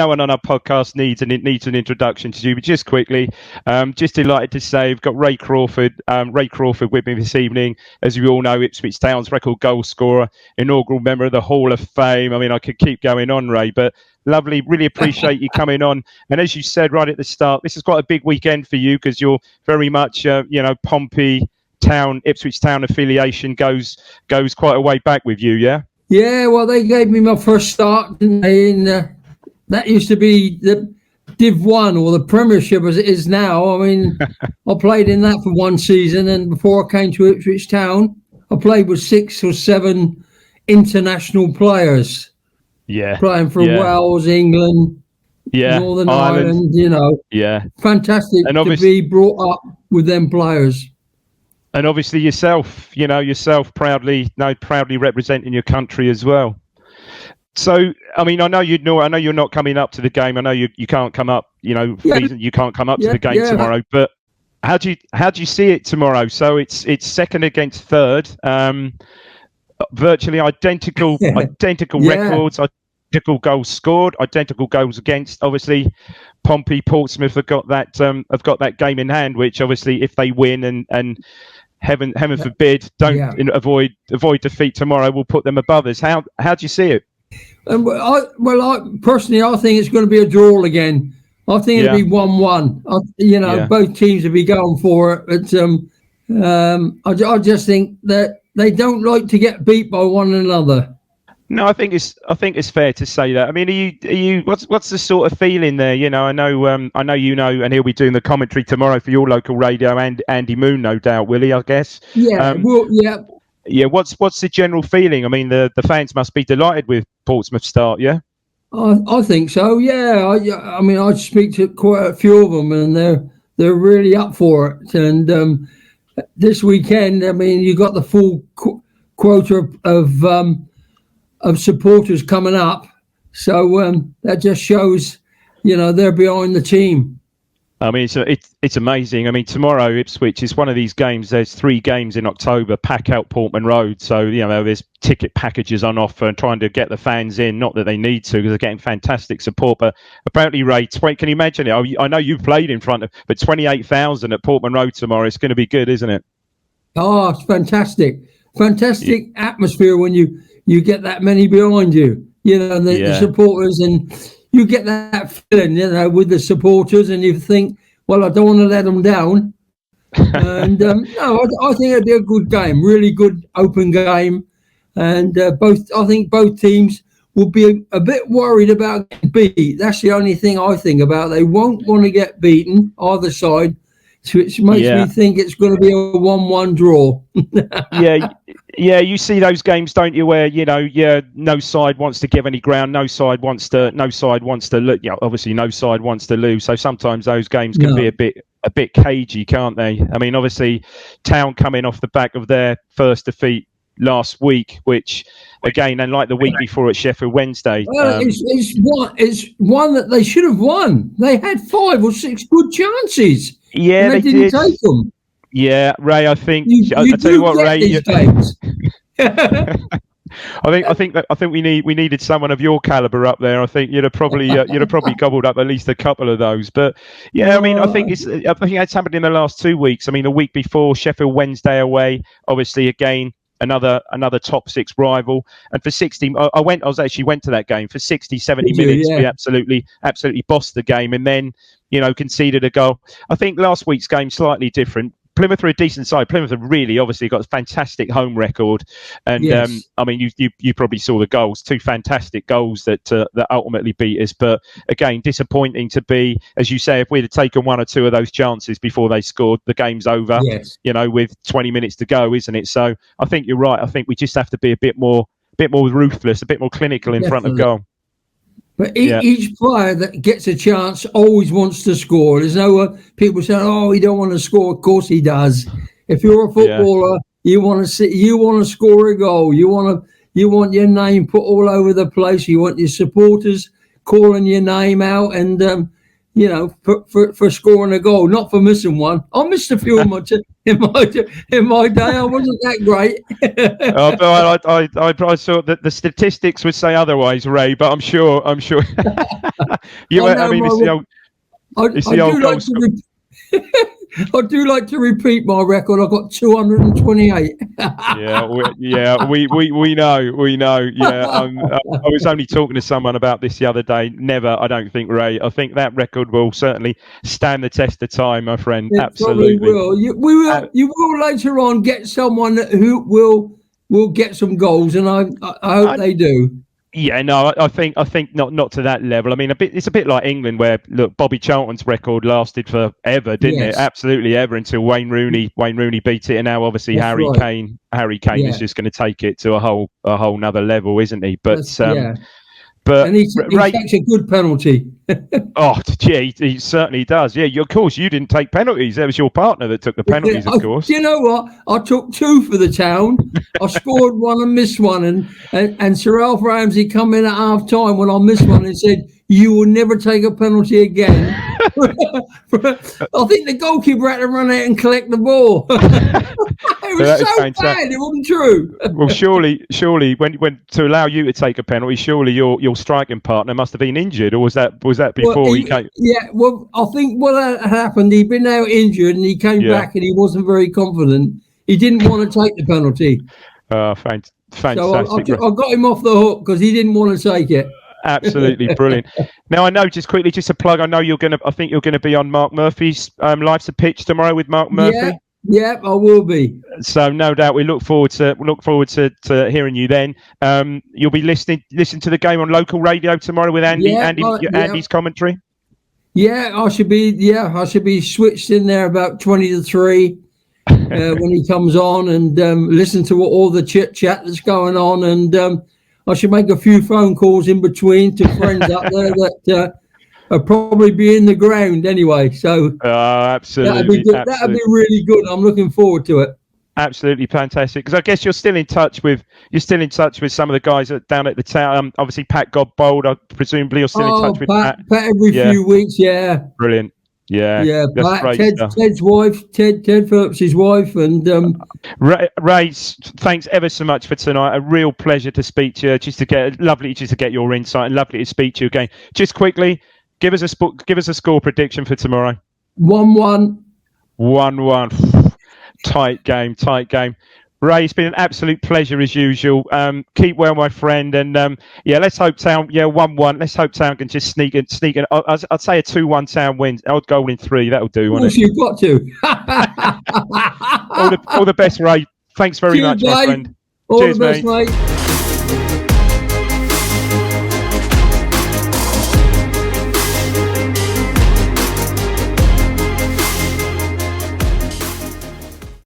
no one on our podcast needs an introduction to you, but just quickly, just delighted to say we've got Ray Crawford with me this evening. As you all know, Ipswich Town's record goal scorer, inaugural member of the Hall of Fame. I mean, I could keep going on, Ray, but lovely. Really appreciate you coming on. And as you said right at the start, this is quite a big weekend for you because you're very much, Pompey Town, Ipswich Town affiliation goes quite a way back with you, yeah? Yeah, well, they gave me my first start, didn't they? And that used to be the Div 1 or the Premiership as it is now. I mean, I played in that for one season, and before I came to Ipswich Town, I played with 6 or 7 international players. Yeah. Playing for Wales, England, Northern Ireland, Yeah. Fantastic to be brought up with them players. And obviously yourself proudly representing your country as well. So, I mean, I know you're not coming up to the game. I know you can't come up, you can't come up to the game tomorrow. But how do you see it tomorrow? So it's second against third, virtually identical records, identical goals scored, identical goals against. Obviously, Pompey, Portsmouth have got that game in hand. Which obviously, if they win and heaven forbid avoid defeat tomorrow, will put them above us. How do you see it? I personally think it's going to be a draw again. I think it'll be 1-1. Both teams will be going for it. But I just think that they don't like to get beat by one another. No, I think it's fair to say that. I mean, are you? What's the sort of feeling there? I know, and he'll be doing the commentary tomorrow for your local radio, and Andy Moon, no doubt, will he? I guess. Yeah. Yeah. What's the general feeling? I mean, the fans must be delighted with Portsmouth's start. Yeah. I think so. Yeah. I mean, I speak to quite a few of them, and they're really up for it. And this weekend, I mean, you got the full quota of supporters coming up, so that just shows, they're behind the team. I mean, it's amazing. I mean, tomorrow Ipswich is one of these games. There's 3 games in October. Pack out Portman Road, so there's ticket packages on offer and trying to get the fans in. Not that they need to, because they're getting fantastic support. But apparently, Ray, can you imagine it? I know you've played in front of, but 28,000 at Portman Road tomorrow. It's going to be good, isn't it? Oh, it's fantastic atmosphere when you get that many behind you, the supporters, and you get that feeling, with the supporters, and you think, well, I don't want to let them down. And I think it'll be a good game, really good open game. And I think both teams will be a bit worried about getting beat. That's the only thing I think about. They won't want to get beaten, either side. Which makes me think it's going to be a 1-1 draw. You see those games, don't you? Where no side wants to give any ground, no side wants to obviously no side wants to lose. So sometimes those games can be a bit cagey, can't they? I mean, obviously, Town coming off the back of their first defeat last week, which again, and like the week before at Sheffield Wednesday, it's one that they should have won. They had 5 or 6 good chances. Yeah, they didn't take them. Yeah, Ray, I think I tell you what, Ray. I think we needed someone of your caliber up there. I think you'd have probably gobbled up at least a couple of those. But yeah, I mean, I think that's happened in the last 2 weeks. I mean, the week before, Sheffield Wednesday away, obviously again another top 6 rival, and for 60 I went to that game for 60-70 minutes. We absolutely bossed the game, and then conceded a goal. I think last week's game slightly different. Plymouth are a decent side. Plymouth have really obviously got a fantastic home record, and I mean you probably saw the goals, 2 fantastic goals that ultimately beat us. But again, disappointing to be, as you say, if we'd have taken 1 or 2 of those chances before they scored, the game's over. Yes. With 20 minutes to go, isn't it? So I think you're right. I think we just have to be a bit more ruthless, a bit more clinical in front of goal. But each player that gets a chance always wants to score. There's no people saying, "Oh, he don't want to score." Of course, he does. If you're a footballer, you want to score a goal. You want your name put all over the place. You want your supporters calling your name out, and you know, for scoring a goal, not for missing one. I missed a few in my day. I wasn't that great. But I saw that the statistics would say otherwise, Ray. But I'm sure. You. I mean, it's the old goal score. I do like to repeat my record. I've got 228. We know. Yeah, I was only talking to someone about this the other day. Never, I don't think, Ray. I think that record will certainly stand the test of time, my friend. It Absolutely will. You will later on get someone who will get some goals, and I hope they do. Yeah, no, I think not to that level. I mean, it's a bit like England, where look, Bobby Charlton's record lasted forever, didn't it? Absolutely ever, until Wayne Rooney beat it, and now obviously Harry Kane is just going to take it to a whole nother level, isn't he? But But and he takes a good penalty. Oh, gee, he certainly does. Yeah, of course, you didn't take penalties. That was your partner that took the penalties, of course. You know what? I took two for the Town. I scored one and missed one. And Sir Alf Ramsey come in at half time when I missed one and said, "You will never take a penalty again." I think the goalkeeper had to run out and collect the ball. It was so bad. It wasn't true. Well, surely, when to allow you to take a penalty, surely your striking partner must have been injured, or was that before he came? Yeah, well, I think what had happened, he'd been out injured, and he came back, and he wasn't very confident. He didn't want to take the penalty. Fantastic. So I got him off the hook because he didn't want to take it. Absolutely brilliant. Now, I know, just quickly, just a plug. I know I think you're going to be on Mark Murphy's Life's a Pitch tomorrow with Mark Murphy. Yeah, I will be. So no doubt we look forward to hearing you then. You'll be listening to the game on local radio tomorrow with Andy. Andy's commentary. Yeah, I should be switched in there about 20 to 3 when he comes on, and listen to all the chit chat that's going on, and I should make a few phone calls in between to friends up there that will probably be in the ground anyway. So absolutely, that'd be good. That'd be really good. I'm looking forward to it. Absolutely fantastic. Because I guess you're still in touch with some of the guys down at the Town. Obviously, Pat Godbold. Presumably, you're still in touch with Pat every few weeks. Yeah, brilliant. Yeah, Pat, Ted's wife, Ted Phillips' wife, and Ray, thanks ever so much for tonight. A real pleasure to speak to you. Lovely to get your insight, and lovely to speak to you again. Just quickly, give us a score prediction for tomorrow. 1-1. 1-1. Tight game. Ray, it's been an absolute pleasure as usual. Keep well, my friend, and let's hope Town. 1-1. Let's hope Town can just sneak in. I'd say a 2-1 Town win. Odd goal in 3. That'll do. Of course, you've got to. all the best, Ray. Thanks very much, my friend. All the best, mate.